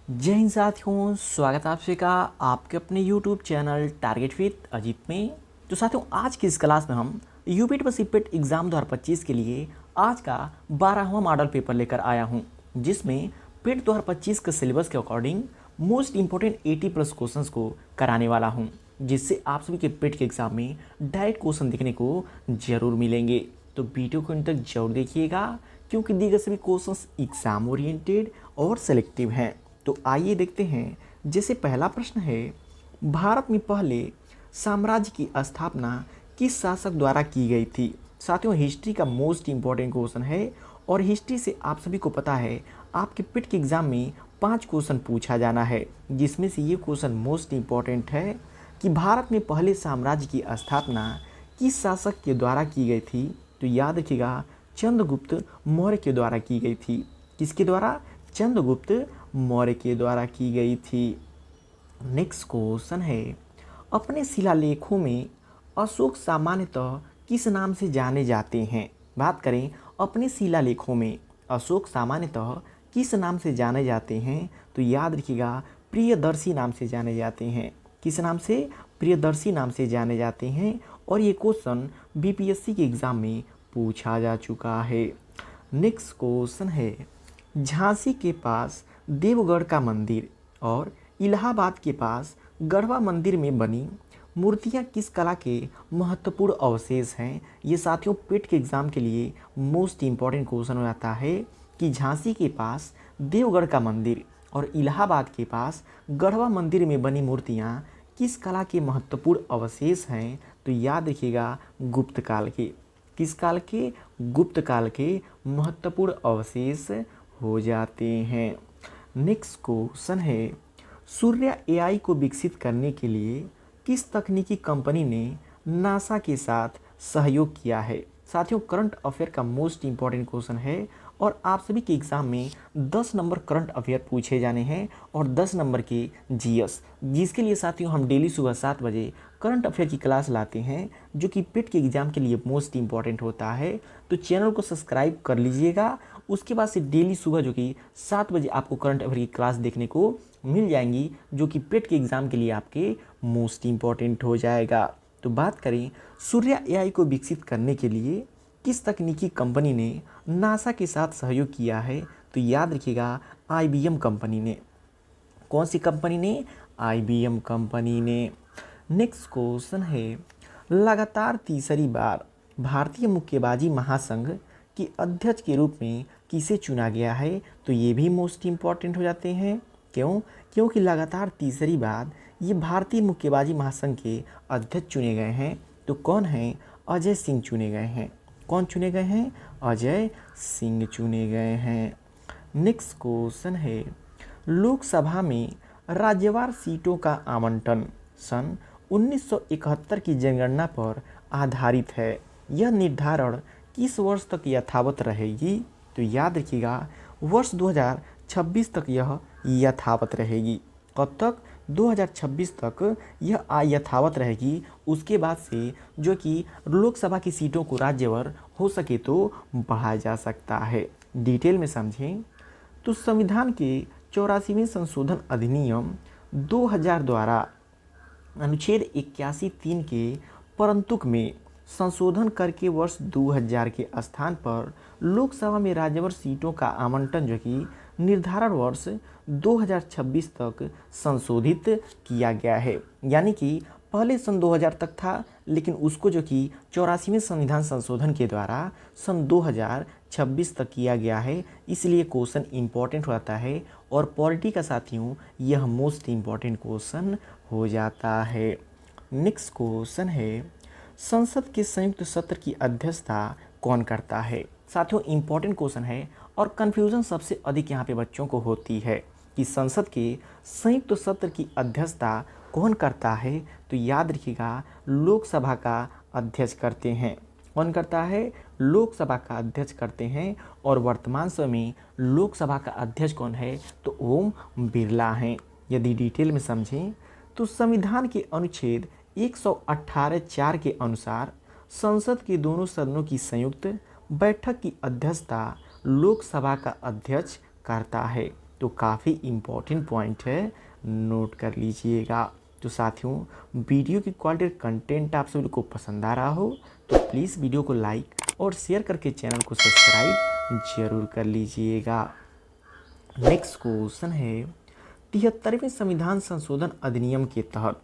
जय हिंद साथियों, स्वागत है आप सभी का आपके अपने YouTube channel target with Ajit में। तो साथियों, आज की इस क्लास में हम यूपीट व सीपेट एग्ज़ाम 2025 के लिए आज का 12वां मॉडल पेपर लेकर आया हूं, जिसमें पेट 2025 के सिलेबस के अकॉर्डिंग मोस्ट इंपॉर्टेंट 80+ क्वेश्चंस को कराने वाला हूं, जिससे आप सभी के पेट के एग्ज़ाम में डायरेक्ट क्वेश्चन देखने को ज़रूर मिलेंगे। तो वीडियो को अंत तक जरूर देखिएगा, क्योंकि दिए गए सभी क्वेश्चंस एग्ज़ाम ओरिएंटेड और सेलेक्टिव हैं। तो आइए देखते हैं। जैसे पहला प्रश्न है, भारत में पहले साम्राज्य की स्थापना किस शासक द्वारा की गई थी। साथियों, हिस्ट्री का मोस्ट इंपॉर्टेंट क्वेश्चन है और हिस्ट्री से आप सभी को पता है आपके पिट के एग्जाम में 5 क्वेश्चन पूछा जाना है, जिसमें से ये क्वेश्चन मोस्ट इंपॉर्टेंट है कि भारत में पहले साम्राज्य की स्थापना किस शासक के द्वारा की गई थी। तो याद रखिएगा, चंद्रगुप्त मौर्य के द्वारा की गई थी। किसके द्वारा? चंद्रगुप्त मौर्य के द्वारा की गई थी। नेक्स्ट क्वेश्चन है, अपने शिलालेखों में अशोक सामान्यतः किस नाम से जाने जाते हैं। बात करें अपने शिलालेखों में अशोक सामान्यतः किस नाम से जाने जाते हैं, तो याद रखिएगा प्रियदर्शी नाम से जाने जाते हैं। किस नाम से? प्रियदर्शी नाम से जाने जाते हैं। और ये क्वेश्चन बीपीएससी के एग्ज़ाम में पूछा जा चुका है। नेक्स्ट क्वेश्चन है, झांसी के पास देवगढ़ का मंदिर और इलाहाबाद के पास गढ़वा मंदिर में बनी मूर्तियां किस कला के महत्वपूर्ण अवशेष हैं। ये साथियों पेट के एग्ज़ाम के लिए मोस्ट इम्पॉर्टेंट क्वेश्चन हो जाता है कि झांसी के पास देवगढ़ का मंदिर और इलाहाबाद के पास गढ़वा मंदिर में बनी मूर्तियां किस कला के महत्वपूर्ण अवशेष हैं। तो याद रखिएगा गुप्त काल के। किस काल के? गुप्त काल के महत्वपूर्ण अवशेष हो जाते हैं। नेक्स्ट क्वेश्चन है, सूर्या एआई को विकसित करने के लिए किस तकनीकी कंपनी ने नासा के साथ सहयोग किया है। साथियों, करंट अफेयर का मोस्ट इंपॉर्टेंट क्वेश्चन है और आप सभी के एग्ज़ाम में 10 नंबर करंट अफेयर पूछे जाने हैं और 10 नंबर के जीएस, जिसके लिए साथियों हम डेली सुबह 7 बजे करंट अफेयर की क्लास लाते हैं, जो कि पेट के एग्ज़ाम के लिए मोस्ट इंपॉर्टेंट होता है। तो चैनल को सब्सक्राइब कर लीजिएगा। उसके बाद से डेली सुबह जो कि 7 बजे आपको करंट अफेयर की क्लास देखने को मिल जाएंगी, जो कि पेट के एग्ज़ाम के लिए आपके मोस्ट इंपॉर्टेंट हो जाएगा। तो बात करें सूर्या एआई को विकसित करने के लिए किस तकनीकी कंपनी ने नासा के साथ सहयोग किया है, तो याद रखिएगा आईबीएम कंपनी ने। कौन सी कंपनी ने? आईबीएम कंपनी ने। नेक्स्ट क्वेश्चन है, लगातार तीसरी बार भारतीय मुक्केबाजी महासंघ के अध्यक्ष के रूप में किसे चुना गया है। तो ये भी मोस्ट इम्पॉर्टेंट हो जाते हैं। क्यों? क्योंकि लगातार तीसरी बार ये भारतीय मुक्केबाजी महासंघ के अध्यक्ष चुने गए हैं। तो कौन हैं? अजय सिंह चुने गए हैं। कौन चुने गए हैं? अजय सिंह चुने गए हैं। नेक्स्ट क्वेश्चन है, लोकसभा में राज्यवार सीटों का आवंटन सन 1971 की जनगणना पर आधारित है। यह निर्धारण किस वर्ष तक यथावत रहेगी। तो याद रखिएगा वर्ष 2026 तक यह यथावत रहेगी। कब तक? 2026 तक यह यथावत रहेगी। उसके बाद से जो कि लोकसभा की सीटों को राज्यवार हो सके तो बढ़ाया जा सकता है। डिटेल में समझें तो संविधान के 84वें संशोधन अधिनियम 2000 द्वारा अनुच्छेद 81(3) के परंतुक में संशोधन करके वर्ष 2000 के स्थान पर लोकसभा में राज्यवार सीटों का आवंटन जो कि निर्धारण वर्ष 2026 तक संशोधित किया गया है। यानी कि पहले सन 2000 तक था, लेकिन उसको जो कि 84वें संविधान संशोधन के द्वारा सन 2026 तक किया गया है। इसलिए क्वेश्चन इंपॉर्टेंट होता है और पॉलिटी का साथियों यह मोस्ट इंपॉर्टेंट क्वेश्चन हो जाता है। नेक्स्ट क्वेश्चन है, संसद के संयुक्त सत्र की अध्यक्षता कौन करता है। साथियों, इंपॉर्टेंट क्वेश्चन है और कन्फ्यूज़न सबसे अधिक यहाँ पे बच्चों को होती है कि संसद के संयुक्त सत्र की अध्यक्षता कौन करता है। तो याद रखिएगा लोकसभा का अध्यक्ष करते हैं। कौन करता है? लोकसभा का अध्यक्ष करते हैं। और वर्तमान समय में लोकसभा का अध्यक्ष कौन है? तो ओम बिरला हैं। यदि डिटेल में समझें तो संविधान के अनुच्छेद 118(4) के अनुसार संसद के दोनों सदनों की संयुक्त बैठक की अध्यक्षता लोकसभा का अध्यक्ष करता है। तो काफ़ी इम्पोर्टेंट पॉइंट है, नोट कर लीजिएगा। तो साथियों, वीडियो की क्वालिटी और कंटेंट आप सभी को पसंद आ रहा हो तो प्लीज़ वीडियो को लाइक और शेयर करके चैनल को सब्सक्राइब जरूर कर लीजिएगा। नेक्स्ट क्वेश्चन है, 73वें संविधान संशोधन अधिनियम के तहत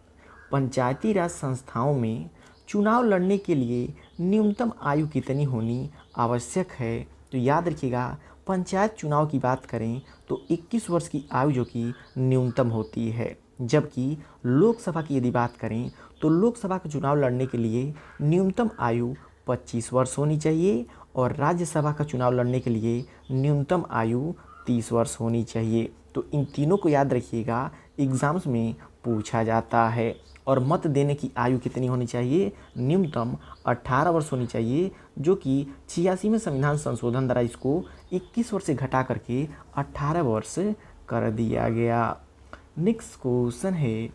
पंचायती राज संस्थाओं में चुनाव लड़ने के लिए न्यूनतम आयु कितनी होनी आवश्यक है? तो याद रखिएगा, पंचायत चुनाव की बात करें तो 21 वर्ष की आयु जो कि न्यूनतम होती है, जबकि लोकसभा की यदि बात करें तो लोकसभा का चुनाव लड़ने के लिए न्यूनतम आयु 25 वर्ष होनी चाहिए और राज्यसभा का चुनाव लड़ने के लिए न्यूनतम आयु 30 वर्ष होनी चाहिए। तो इन तीनों को याद रखिएगा, एग्ज़ाम्स में पूछा जाता है। और मत देने की आयु कितनी होनी चाहिए? न्यूनतम 18 वर्ष होनी चाहिए, जो कि 86वें संविधान संशोधन द्वारा इसको 21 वर्ष से घटा करके 18 वर्ष कर दिया गया। नेक्स्ट क्वेश्चन है,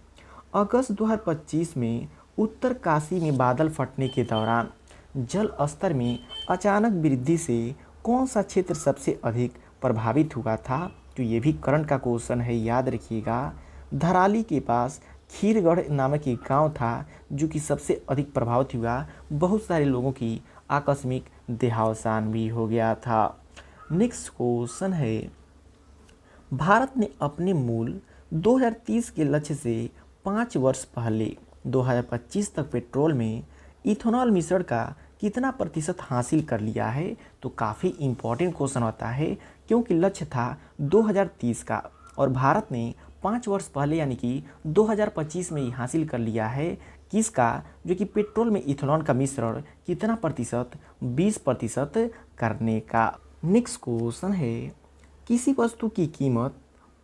अगस्त 2025 में उत्तरकाशी में बादल फटने के दौरान जल स्तर में अचानक वृद्धि से कौन सा क्षेत्र सबसे अधिक प्रभावित हुआ था? तो ये भी करंट का क्वेश्चन है, याद रखिएगा। धराली के पास खीरगढ़ नामक एक गांव था जो कि सबसे अधिक प्रभावित हुआ, बहुत सारे लोगों की आकस्मिक देहावसान भी हो गया था। नेक्स्ट क्वेश्चन है, भारत ने अपने मूल 2030 के लक्ष्य से 5 वर्ष पहले 2025 तक पेट्रोल में इथेनॉल मिश्रण का कितना प्रतिशत हासिल कर लिया है? तो काफ़ी इम्पोर्टेंट क्वेश्चन होता है, क्योंकि लक्ष्य था 2030 का और भारत ने 5 वर्ष पहले यानी कि 2025 में ही हासिल कर लिया है। किसका? जो कि पेट्रोल में इथेनॉल का मिश्रण कितना प्रतिशत? 20% करने का। नेक्स्ट क्वेश्चन है, किसी वस्तु की कीमत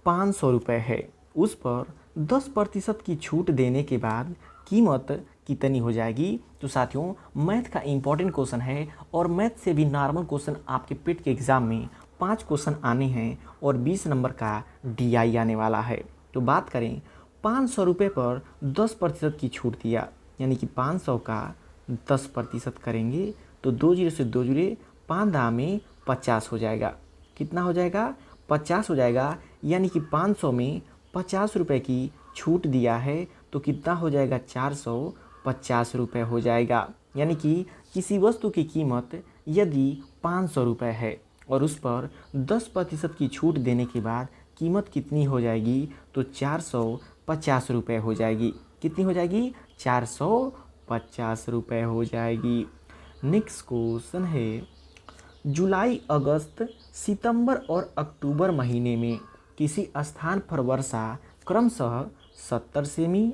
500 रुपये है, उस पर 10% की छूट देने के बाद कीमत कितनी हो जाएगी? तो साथियों, मैथ का इम्पॉर्टेंट क्वेश्चन है और मैथ से भी नॉर्मल क्वेश्चन आपके पेट के एग्ज़ाम में 5 क्वेश्चन आने हैं और 20 नंबर का DI आने वाला है। तो बात करें, 500 रुपये पर 10% की छूट दिया, यानी कि 500 का 10% करेंगे तो 2 जीरो से 2 जुड़े, 5 दाम में 50 हो जाएगा। कितना हो जाएगा? 50 हो जाएगा, यानी कि 500 में 50 रुपये की छूट दिया है तो कितना हो जाएगा? 450 रुपये हो जाएगा। यानी कि किसी वस्तु की कीमत यदि 500 रुपये है और उस पर 10% की छूट देने के बाद कीमत कितनी हो जाएगी? तो 450 रुपये हो जाएगी। कितनी हो जाएगी? 450 रुपये हो जाएगी। नेक्स्ट क्वेश्चन है, जुलाई, अगस्त, सितंबर और अक्टूबर महीने में किसी स्थान पर वर्षा क्रमशः 70 सेमी,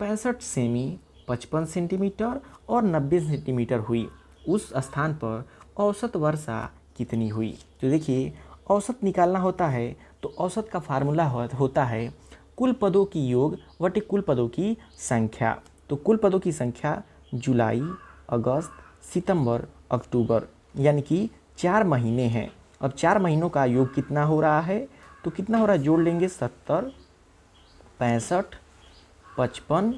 65 सेमी, 55 सेंटीमीटर और 90 सेंटीमीटर हुई। उस स्थान पर औसत वर्षा कितनी हुई? तो देखिए, औसत निकालना होता है तो औसत का फार्मूला होता है कुल पदों की योग बटे कुल पदों की संख्या। तो कुल पदों की संख्या जुलाई, अगस्त, सितंबर, अक्टूबर, यानी कि 4 महीने हैं। अब 4 महीनों का योग कितना हो रहा है? तो कितना हो रहा है? जोड़ लेंगे, 70, 65, 55,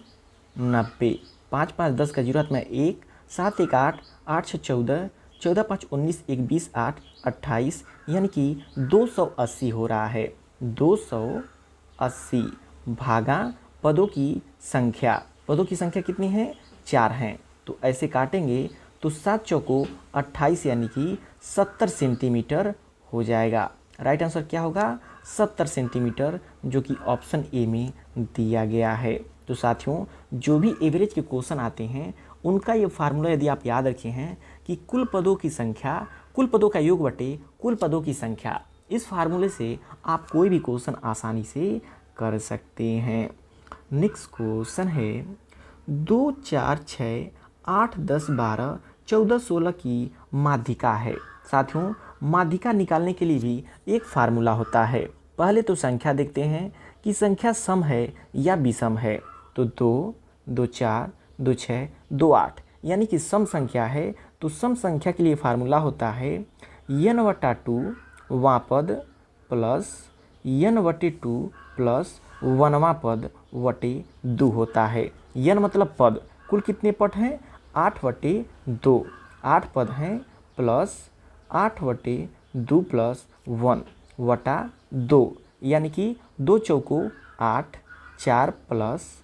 90, 5 5 10 का जीरो हाथ में 1, 7 1 8, 8 6 14, 14 5 19, 1 20, 8 28, यानी कि 280 हो रहा है। 280 भागा पदों की संख्या। पदों की संख्या कितनी है? 4 हैं। तो ऐसे काटेंगे तो 7 चौको 28, यानी कि 70 सेंटीमीटर हो जाएगा। राइट आंसर क्या होगा? 70 सेंटीमीटर, जो कि ऑप्शन ए में दिया गया है। तो साथियों, जो भी एवरेज के क्वेश्चन आते हैं उनका ये फार्मूला यदि आप याद रखे हैं कि कुल पदों की संख्या, कुल पदों का योग बटे कुल पदों की संख्या, इस फार्मूले से आप कोई भी क्वेश्चन आसानी से कर सकते हैं। नेक्स्ट क्वेश्चन है, 2 4 6 8 10 12 14 16 की माध्यिका है। साथियों, माध्यिका निकालने के लिए भी एक फार्मूला होता है। पहले तो संख्या देखते हैं कि संख्या सम है या विषम है। तो 2 2 4 2 6 2 8, यानी कि सम संख्या है। तो सम संख्या के लिए फार्मूला होता है n/2 वां पद प्लस n/2 प्लस 1वां पद बटे 2 होता है। n मतलब पद, कुल कितने पद हैं? 8/2, 8 पद हैं, प्लस 8/2 प्लस 1/2, यानी कि 2 चौको 8, 4 प्लस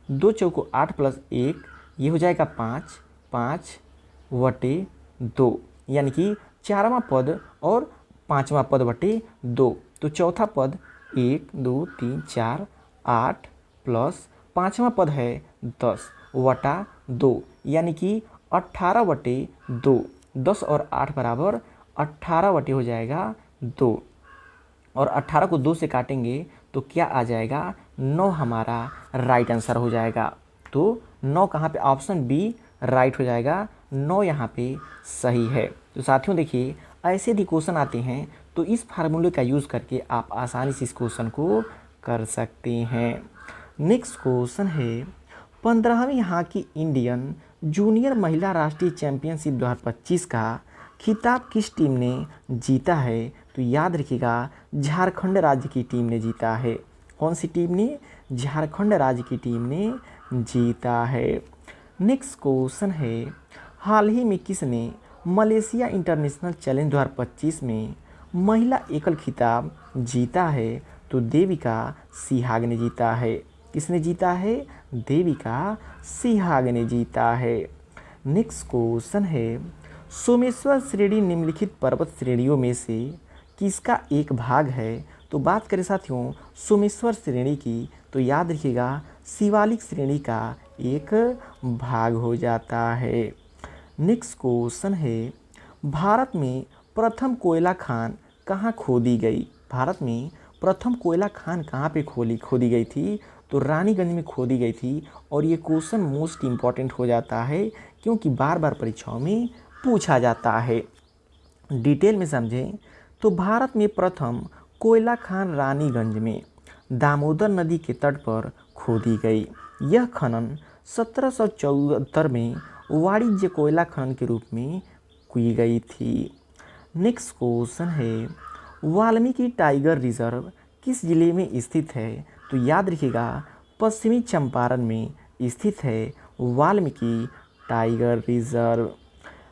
2 चौको 8 प्लस 1 ये हो जाएगा 5, 5/2 यानी कि 4वां पद और 5वां पद बटे 2। तो चौथा पद 1 2 3 4 8 प्लस 5वां पद है 10/2 यानी कि 18/2। 10 और 8 बराबर 18 बटे हो जाएगा 2 और 18 को 2 से काटेंगे तो क्या आ जाएगा 9 हमारा राइट आंसर हो जाएगा। तो 9 कहाँ पे, ऑप्शन बी राइट हो जाएगा, 9 यहाँ पे सही है। तो साथियों देखिए ऐसे यदि क्वेश्चन आते हैं तो इस फार्मूले का यूज़ करके आप आसानी से इस क्वेश्चन को कर सकते हैं। नेक्स्ट क्वेश्चन है 15वीं हॉकी इंडियन जूनियर महिला राष्ट्रीय चैंपियनशिप 2025 का खिताब किस टीम ने जीता है? तो याद रखिएगा झारखंड राज्य की टीम ने जीता है। कौन सी टीम ने? झारखंड राज्य की टीम ने जीता है। नेक्स्ट क्वेश्चन है हाल ही में किसने मलेशिया इंटरनेशनल चैलेंज 2025 में महिला एकल खिताब जीता है? तो देविका सिहाग ने जीता है। किसने जीता है? देविका सिहाग ने जीता है। नेक्स्ट क्वेश्चन है सोमेश्वर श्रेणी निम्नलिखित पर्वत श्रेणियों में से किसका एक भाग है? तो बात करें साथियों सोमेश्वर श्रेणी की तो याद रखिएगा शिवालिक श्रेणी का एक भाग हो जाता है। नेक्स्ट क्वेश्चन है भारत में प्रथम कोयला खान कहाँ खोदी गई? भारत में प्रथम कोयला खान कहाँ पे खोदी गई थी? तो रानीगंज में खोदी गई थी। और ये क्वेश्चन मोस्ट इम्पॉर्टेंट हो जाता है क्योंकि बार बार परीक्षाओं में पूछा जाता है। डिटेल में समझें तो भारत में प्रथम कोयला खान रानीगंज में दामोदर नदी के तट पर खोदी गई। यह खनन 1774 में वाणिज्य कोयला खनन के रूप में की गई थी। नेक्स्ट क्वेश्चन है वाल्मीकि टाइगर रिजर्व किस जिले में स्थित है? तो याद रखिएगा पश्चिमी चंपारण में स्थित है Valmiki tiger reserve.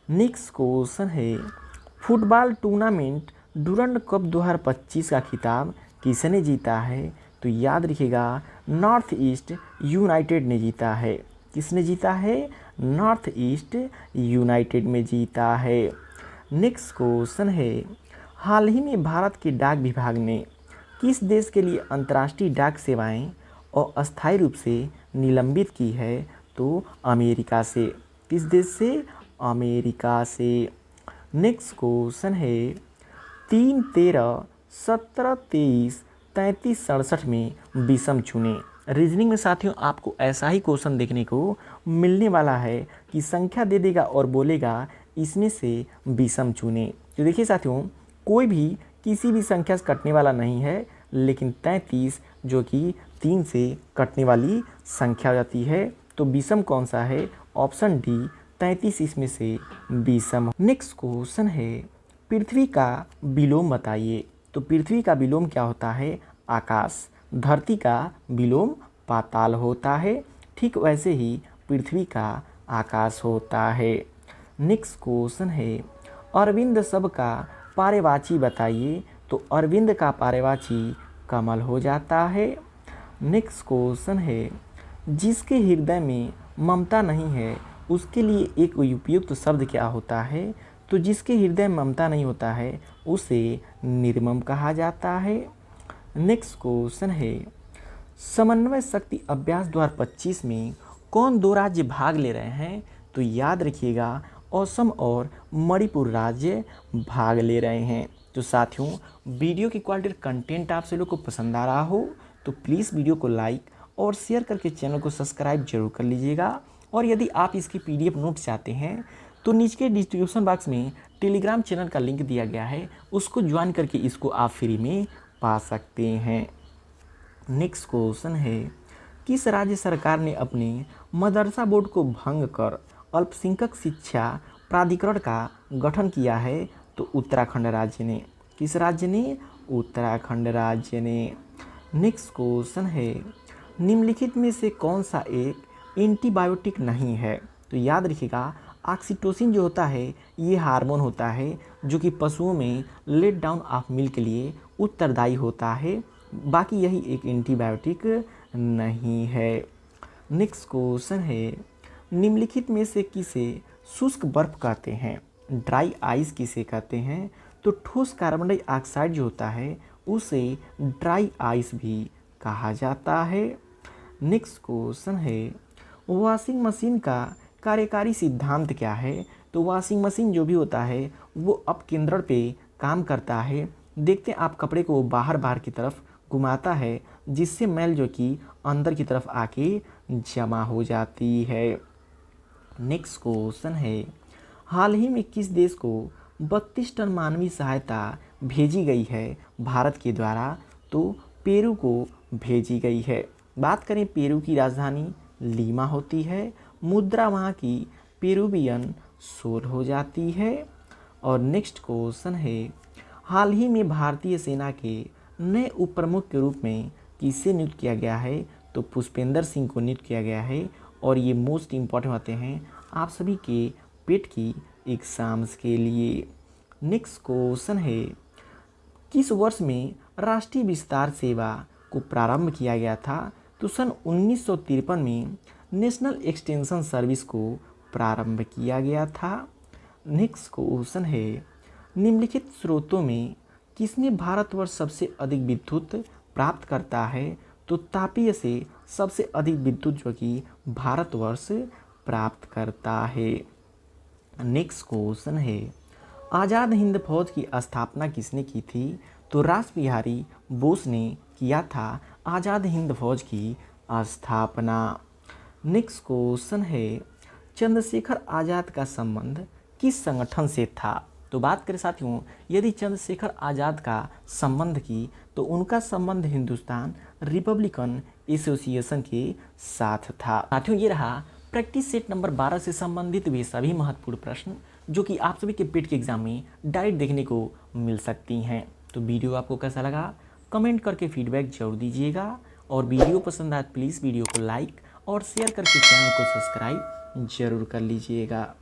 Next question है फुटबॉल टूर्नामेंट डूरंड कप 2025 का खिताब किसने जीता है? तो याद रखिएगा नॉर्थ ईस्ट यूनाइटेड ने जीता है। किसने जीता है? नॉर्थ ईस्ट यूनाइटेड में जीता है। नेक्स्ट क्वेश्चन है हाल ही में भारत के डाक विभाग ने किस देश के लिए अंतर्राष्ट्रीय डाक सेवाएं और अस्थायी रूप से निलंबित की है? तो अमेरिका से। किस देश से? अमेरिका से। नेक्स्ट क्वेश्चन है 3, 13, 17, 23, 33, 67 में विषम चुने। रीजनिंग में साथियों आपको ऐसा ही क्वेश्चन देखने को मिलने वाला है कि संख्या दे देगा और बोलेगा इसमें से विषम चुने। तो देखिए साथियों कोई भी किसी भी संख्या से कटने वाला नहीं है, लेकिन 33 जो कि 3 से कटने वाली संख्या हो जाती है। तो विषम कौन सा है? ऑप्शन डी 33 इसमें से विषम। नेक्स्ट क्वेश्चन है पृथ्वी का विलोम बताइए। तो पृथ्वी का विलोम क्या होता है? आकाश। धरती का विलोम पाताल होता है। ठीक वैसे ही पृथ्वी का आकाश होता है। नेक्स्ट क्वेश्चन है अरविंद शब्द का पर्यायवाची बताइए। तो अरविंद का पर्यायवाची कमल हो जाता है। नेक्स्ट क्वेश्चन है जिसके हृदय में ममता नहीं है उसके लिए एक उपयुक्त शब्द क्या होता है? तो जिसके हृदय में ममता नहीं होता है उसे निर्मम कहा जाता है। नेक्स्ट क्वेश्चन है समन्वय शक्ति अभ्यास 2025 में कौन 2 राज्य भाग ले रहे हैं? तो याद रखिएगा असम और मणिपुर राज्य भाग ले रहे हैं। तो साथियों वीडियो की क्वालिटी और कंटेंट आप सभी लोग को पसंद आ रहा हो तो प्लीज़ वीडियो को लाइक और शेयर करके चैनल को सब्सक्राइब जरूर कर लीजिएगा। और यदि आप इसकी PDF नोट चाहते हैं तो नीचे के डिस्क्रिप्शन बॉक्स में टेलीग्राम चैनल का लिंक दिया गया है, उसको ज्वाइन करके इसको आप फ्री में पा सकते हैं। नेक्स्ट क्वेश्चन है किस राज्य सरकार ने अपने मदरसा बोर्ड को भंग कर अल्पसंख्यक शिक्षा प्राधिकरण का गठन किया है? तो उत्तराखंड राज्य ने। किस राज्य ने? उत्तराखंड राज्य ने। नेक्स्ट क्वेश्चन है निम्नलिखित में से कौन सा एक एंटीबायोटिक नहीं है? तो याद रखिएगा ऑक्सीटोसिन जो होता है ये हार्मोन होता है जो कि पशुओं में लेट डाउन ऑफ मिल्क के लिए उत्तरदायी होता है। बाकी यही एक एंटीबायोटिक नहीं है। नेक्स्ट क्वेश्चन है, निम्नलिखित में से किसे शुष्क बर्फ कहते हैं? ड्राई आइस किसे कहते हैं? तो ठोस कार्बन डाइऑक्साइड जो होता है उसे ड्राई आइस भी कहा जाता है। नेक्स्ट क्वेश्चन है, वॉशिंग मशीन का कार्यकारी सिद्धांत क्या है? तो वॉशिंग मशीन जो भी होता है वो अपकेंद्रण पे काम करता है। देखते हैं आप कपड़े को बाहर बाहर की तरफ घुमाता है, जिससे मैल जो कि अंदर की तरफ आके जमा हो जाती है। नेक्स्ट क्वेश्चन है, हाल ही में किस देश को 32 टन मानवीय सहायता भेजी गई है भारत के द्वारा? तो पेरू को भेजी गई है। बात करें पेरू की राजधानी लीमा होती है। मुद्रा वहाँ की पेरुवियन सोल हो जाती है। और नेक्स्ट क्वेश्चन है, हाल ही में भारतीय सेना के नए उप प्रमुख के रूप में किसे नियुक्त किया गया है? तो पुष्पेंद्र सिंह को नियुक्त किया गया है। और ये मोस्ट इम्पॉर्टेंट होते हैं आप सभी के पेट की एग्जाम्स के लिए। नेक्स्ट क्वेश्चन है, किस वर्ष में राष्ट्रीय विस्तार सेवा को प्रारंभ किया गया था? तो सन 1953 में नेशनल एक्सटेंशन सर्विस को प्रारंभ किया गया था। नेक्स्ट क्वेश्चन है, निम्नलिखित स्रोतों में किसमें भारतवर्ष सबसे अधिक विद्युत प्राप्त करता है? तो तापीय से सबसे अधिक विद्युत जो कि भारतवर्ष प्राप्त करता है। नेक्स्ट क्वेश्चन है, आज़ाद हिंद फौज की स्थापना किसने की थी? तो रास बिहारी बोस ने किया था आज़ाद हिंद फौज की स्थापना। नेक्स्ट क्वेश्चन है, चंद्रशेखर आज़ाद का संबंध किस संगठन से था? तो बात करें साथियों, यदि चंद्रशेखर आज़ाद का संबंध की तो उनका संबंध हिंदुस्तान रिपब्लिकन एसोसिएशन के साथ था। साथियों, ये रहा प्रैक्टिस सेट नंबर 12 से संबंधित वे सभी महत्वपूर्ण प्रश्न जो कि आप सभी के पेट के एग्जाम में डायरेक्ट देखने को मिल सकती हैं। तो वीडियो आपको कैसा लगा कमेंट करके फीडबैक जरूर दीजिएगा। और वीडियो पसंद आए प्लीज़ वीडियो को लाइक और शेयर करके चैनल को सब्सक्राइब जरूर कर लीजिएगा।